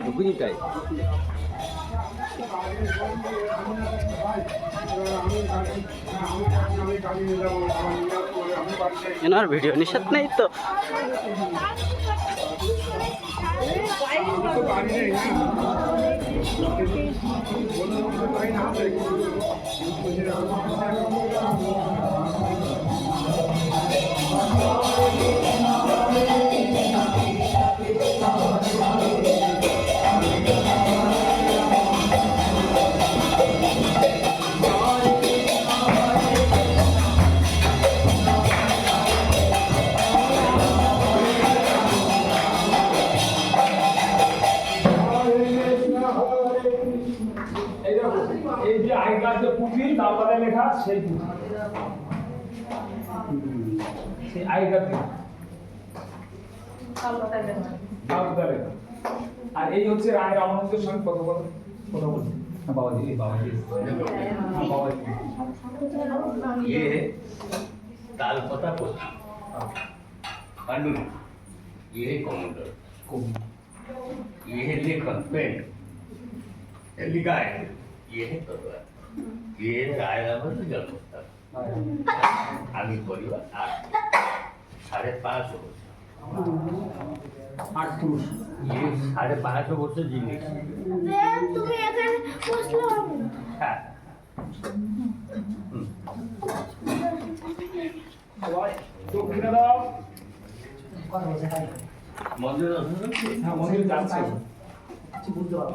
ঢুকুনি তাই এনার ভিডিও নিষেধ নেই তো এই যে আগেকার যে পুঁথি তারপরে লেখা সেই পুঁথি সেই আগেকার আর এই হচ্ছে রায় রামানন্দের সঙ্গে কথা বলছি বাবাজি বাবাজি ये ताल पता पोथी पांडुलिपि ये है कमांडर ये है लेखन पेन लिखा है ये है तलवार ये है राय रामानंद जन्मस्थान आमी परिवार 5.5 वर्ष 8 পুরুষ ये 5.5 वर्ष जीने তুমি এখানে বসলো हाँ দক্ষিণে দাও मंदिर হ্যাঁ মন্দিরে যাচ্ছে বুঝতে পারো